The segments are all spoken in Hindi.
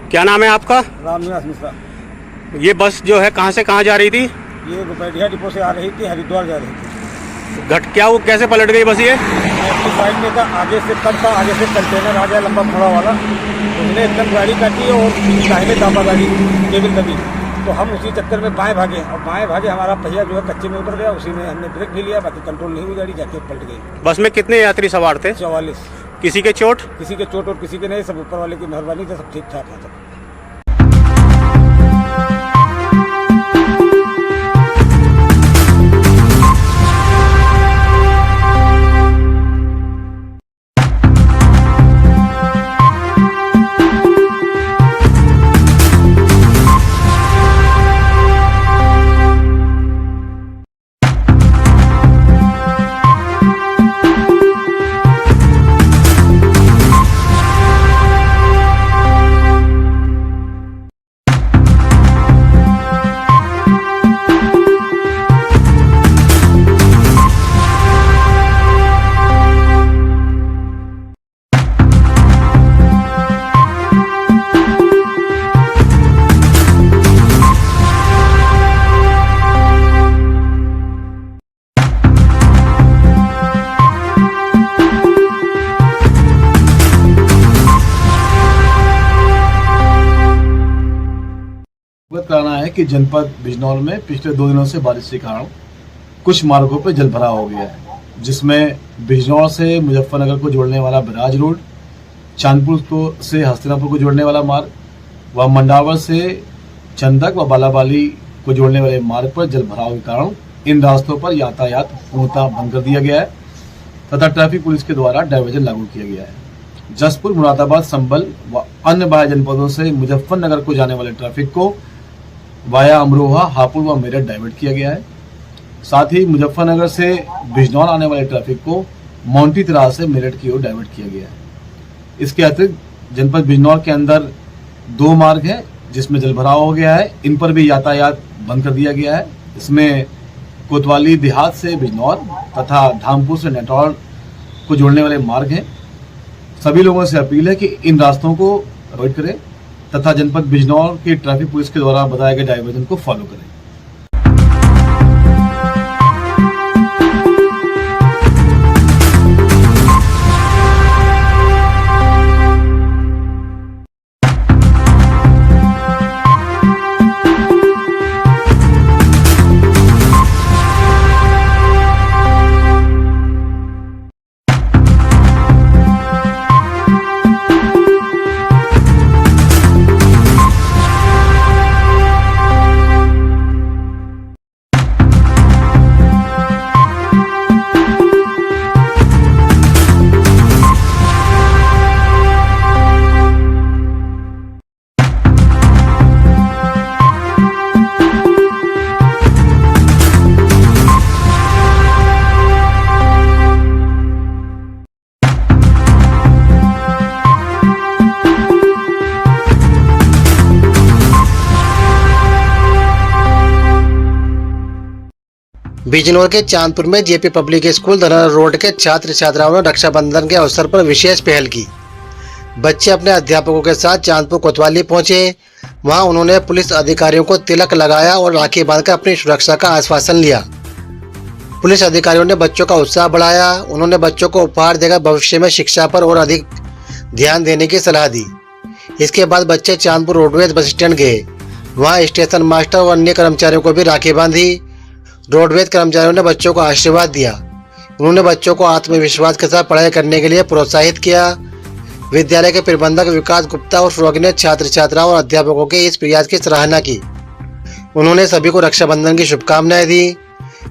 क्या नाम है आपका? रामनिवास मिश्रा। ये बस जो है कहाँ से कहाँ जा रही थी? ये रुपैया डिपो से आ रही थी, हरिद्वार जा रही थी। क्या वो कैसे पलट गई बस ये? एक्टिव साइड में था, आगे से कम था, आगे से कंटेनर आ गया लंबा फोड़ा वाला, उसने एकदम गाड़ी काटी और दाहिने दाबा गाड़ी केबिल दबी। तो हम उसी चक्कर में बाएं भागे और बाएं भागे हमारा पहिया जो है कच्चे में उतर गया, उसी में हमने ब्रेक भी लिया, बाकी कंट्रोल नहीं हुई, गाड़ी जाके पलट गई। बस में कितने यात्री सवार थे? 44। किसी के चोट? किसी के चोट और किसी के नहीं, सब ऊपर वाले की मेहरबानी से सब ठीक ठाक है सब। कराना है कि जनपद बिजनौर में पिछले 2 दिनों से बारिश के कारण कुछ मार्गों पर जलभराव हो गया है, जिसमें बिजनौर से मुजफ्फरनगर को जोड़ने वाला बराज रोड, चांदपुर को से हस्तिनापुर को जोड़ने वाला मार्ग व मंडावर से चंदक व बालाबाली को जोड़ने वाले मार्ग पर जलभराव के कारण इन रास्तों पर यातायात पूर्णतः बंद कर दिया गया है तथा ट्रैफिक पुलिस के द्वारा डायवर्जन लागू किया गया है। जसपुर, मुरादाबाद, संभल व अन्य बाह्य जनपदों से मुजफ्फरनगर को जाने वाले ट्रैफिक को वाया अमरोहा, हापुड़ व मेरठ डाइवर्ट किया गया है। साथ ही मुजफ्फरनगर से बिजनौर आने वाले ट्रैफिक को मोंटी तराज से मेरठ की ओर डाइवर्ट किया गया है। इसके अतिरिक्त जनपद बिजनौर के अंदर 2 मार्ग हैं जिसमें जलभराव हो गया है, इन पर भी यातायात बंद कर दिया गया है। इसमें कोतवाली देहात से बिजनौर तथा धामपुर से नेटौर को जोड़ने वाले मार्ग हैं। सभी लोगों से अपील है कि इन रास्तों को अवॉइड करें तथा जनपद बिजनौर की ट्रैफिक पुलिस के द्वारा बताए गए डायवर्जन को फॉलो करें। बिजनौर के चांदपुर में जेपी पब्लिक स्कूल धनर रोड के छात्र छात्राओं ने रक्षाबंधन के अवसर पर विशेष पहल की। बच्चे अपने अध्यापकों के साथ चांदपुर कोतवाली पहुंचे। वहां उन्होंने पुलिस अधिकारियों को तिलक लगाया और राखी बांधकर अपनी सुरक्षा का आश्वासन लिया। पुलिस अधिकारियों ने बच्चों का उत्साह बढ़ाया। उन्होंने बच्चों को उपहार देकर भविष्य में शिक्षा पर और अधिक ध्यान देने की सलाह दी। इसके बाद बच्चे चांदपुर रोडवेज बस स्टैंड गए। वहाँ स्टेशन मास्टर और अन्य कर्मचारियों को भी राखी बांधी। रोडवेज कर्मचारियों ने बच्चों को आशीर्वाद दिया। उन्होंने बच्चों को आत्मविश्वास के साथ पढ़ाई करने के लिए प्रोत्साहित किया। विद्यालय के प्रबंधक विकास गुप्ता और सुहागिन ने छात्र छात्राओं और अध्यापकों के इस प्रयास की सराहना की। उन्होंने सभी को रक्षाबंधन की शुभकामनाएं दी।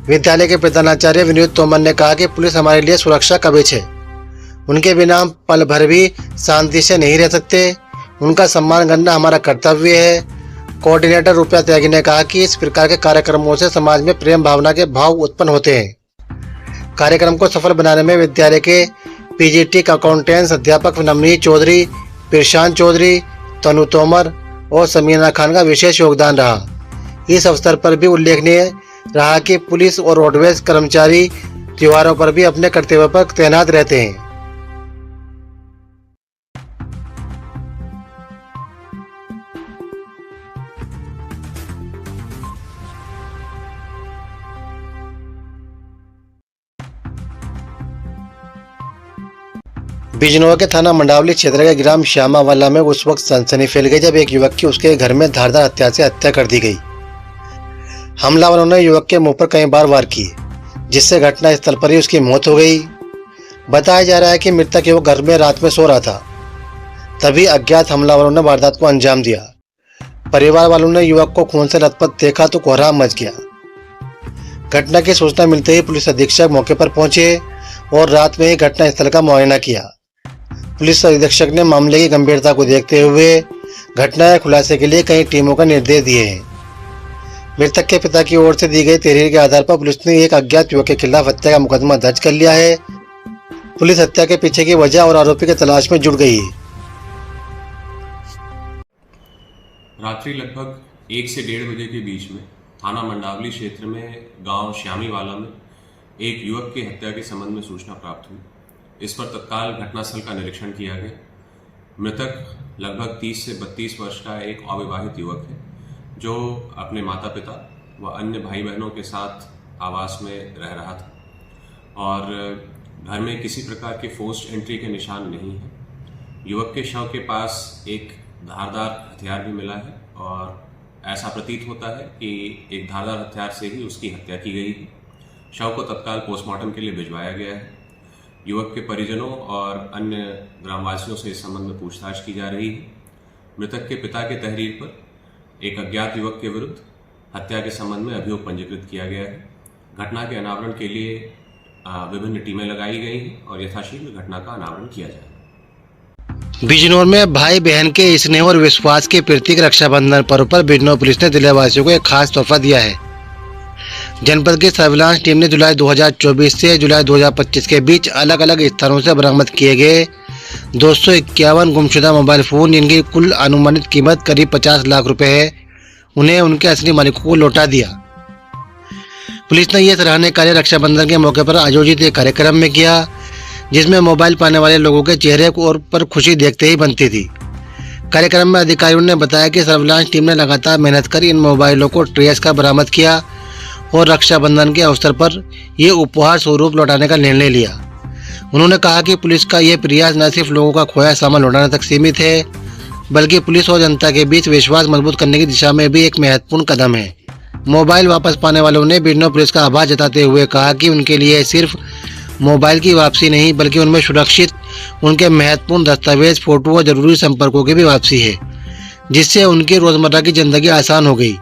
विद्यालय के प्रधानाचार्य विनोद तोमर ने कहा कि पुलिस हमारे लिए सुरक्षा कवच है। उनके बिना हम पल भर भी शांति से नहीं रह सकते। उनका सम्मान करना हमारा कर्तव्य है। कोऑर्डिनेटर रूपया त्यागी ने कहा कि इस प्रकार के कार्यक्रमों से समाज में प्रेम भावना के भाव उत्पन्न होते हैं। कार्यक्रम को सफल बनाने में विद्यालय के पीजीटी अकाउंटेंट्स अध्यापक नवनीत चौधरी, प्रशांत चौधरी, तनु तोमर और समीना खान का विशेष योगदान रहा। इस अवसर पर भी उल्लेखनीय रहा कि पुलिस और रोडवेज कर्मचारी त्योहारों पर भी अपने कर्तव्य पर तैनात रहते हैं। बिजनौर के थाना मंडावली क्षेत्र के ग्राम श्यामावाला में उस वक्त सनसनी फैल गई जब एक युवक की उसके घर में धारदार हथियार से हत्या कर दी गई। हमलावरों ने युवक के मुंह पर कई बार वार किए, जिससे घटनास्थल पर ही उसकी मौत हो गई। बताया जा रहा है कि मृतक युवक घर में रात में सो रहा था, तभी अज्ञात हमलावरों ने वारदात को अंजाम दिया। परिवार वालों ने युवक को खून से लथपथ देखा तो कोहराम मच गया। घटना की सूचना मिलते ही पुलिस अधीक्षक मौके पर पहुंचे और रात में ही घटनास्थल का मुआयना किया। पुलिस अधीक्षक ने मामले की गंभीरता को देखते हुए घटना के खुलासे के लिए कई टीमों का निर्देश दिए हैं। मृतक के पिता की ओर से दी गई तहरीर के आधार पर पुलिस ने एक अज्ञात युवक के खिलाफ हत्या का मुकदमा दर्ज कर लिया है। पुलिस हत्या के पीछे की वजह और आरोपी की तलाश में जुट गई है। रात्रि लगभग 1 से 1:30 बजे के बीच में थाना मंडावली क्षेत्र में गांव श्यामीवाला में एक युवक की हत्या के संबंध में सूचना प्राप्त हुई। इस पर तत्काल घटनास्थल का निरीक्षण किया गया। मृतक लगभग 30 से 32 वर्ष का एक अविवाहित युवक है, जो अपने माता पिता व अन्य भाई बहनों के साथ आवास में रह रहा था और घर में किसी प्रकार के फोर्स्ड एंट्री के निशान नहीं है। युवक के शव के पास एक धारदार हथियार भी मिला है और ऐसा प्रतीत होता है कि एक धारदार हथियार से ही उसकी हत्या की गई है। शव को तत्काल पोस्टमार्टम के लिए भिजवाया गया है। युवक के परिजनों और अन्य ग्रामवासियों से इस संबंध में पूछताछ की जा रही है। मृतक के पिता के तहरीर पर एक अज्ञात युवक के विरुद्ध हत्या के संबंध में अभियोग पंजीकृत किया गया है। घटना के अनावरण के लिए विभिन्न टीमें लगाई गई हैं और यथाशीघ्र घटना का अनावरण किया जाएगा। बिजनौर में भाई बहन के स्नेह और विश्वास के प्रतीक रक्षाबंधन पर्व पर बिजनौर पुलिस ने जिलेवासियों को एक खास तोहफा दिया है। जनपद की सर्विलांस टीम ने जुलाई 2024 से जुलाई 2025 के बीच अलग अलग स्थानों से बरामद किए गए 251 गुमशुदा मोबाइल फोन, जिनकी कुल अनुमानित कीमत करीब 50 लाख रुपए है, उन्हें उनके असली मालिकों को लौटा दिया। पुलिस ने यह सराहनीय कार्य रक्षाबंधन के मौके पर आयोजित एक कार्यक्रम में किया, जिसमें मोबाइल पाने वाले लोगों के चेहरे पर खुशी देखते ही बनती थी। कार्यक्रम में अधिकारियों ने बताया कि सर्विलांस टीम ने लगातार मेहनत कर इन मोबाइलों को ट्रेस कर बरामद किया और रक्षाबंधन के अवसर पर ये उपहार स्वरूप लौटाने का निर्णय लिया। उन्होंने कहा कि पुलिस का यह प्रयास न सिर्फ लोगों का खोया सामान लौटाने तक सीमित है, बल्कि पुलिस और जनता के बीच विश्वास मजबूत करने की दिशा में भी एक महत्वपूर्ण कदम है। मोबाइल वापस पाने वालों ने बिजनौर पुलिस का आभार जताते हुए कहा कि उनके लिए सिर्फ मोबाइल की वापसी नहीं, बल्कि उनमें सुरक्षित उनके महत्वपूर्ण दस्तावेज, फोटो और जरूरी संपर्कों की भी वापसी है, जिससे उनकी रोजमर्रा की जिंदगी आसान हो गई।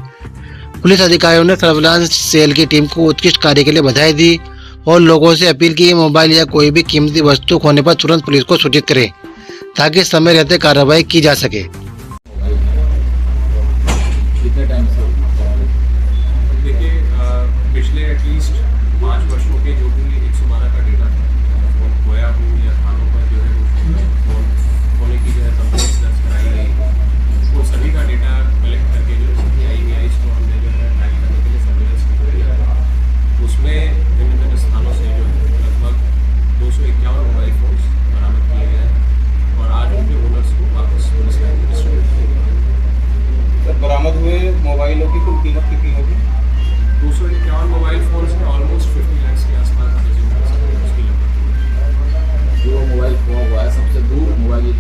पुलिस अधिकारियों ने सर्विलांस सेल की टीम को उत्कृष्ट कार्य के लिए बधाई दी और लोगों से अपील की मोबाइल या कोई भी कीमती वस्तु खोने पर तुरंत पुलिस को सूचित करें, ताकि समय रहते कार्रवाई की जा सके। कितने टाइम से? देखिए, पिछले एटलीस्ट 5 वर्षों के जो भी 112 का डेटा था, फोन खोया हो या थानों पर जो है फोन खोने की जो है कंप्लेंट्स दर्ज कराई गई, वो सभी का डेटा कलेक्ट करके जो है IVIs को हमने जो है ट्रैक करने के लिए सर्विलेंस किया है। उसमें भिन्न भिन्न स्थानों से जो है लगभग 251 मोबाइल फोन्स बरामद किए गए हैं और आज उनके ओनर्स को वापस पुलिस लाइन में डिस्ट्रीब्यूट किए गए। बरामद हुए मोबाइलों की कुल कीमत कितनी होगी? 251 मोबाइल फोन से ऑलमोस्ट 50 लाख के आसपास उसकी लगभग। जो मोबाइल खो हुआ है, सबसे दूर मोबाइल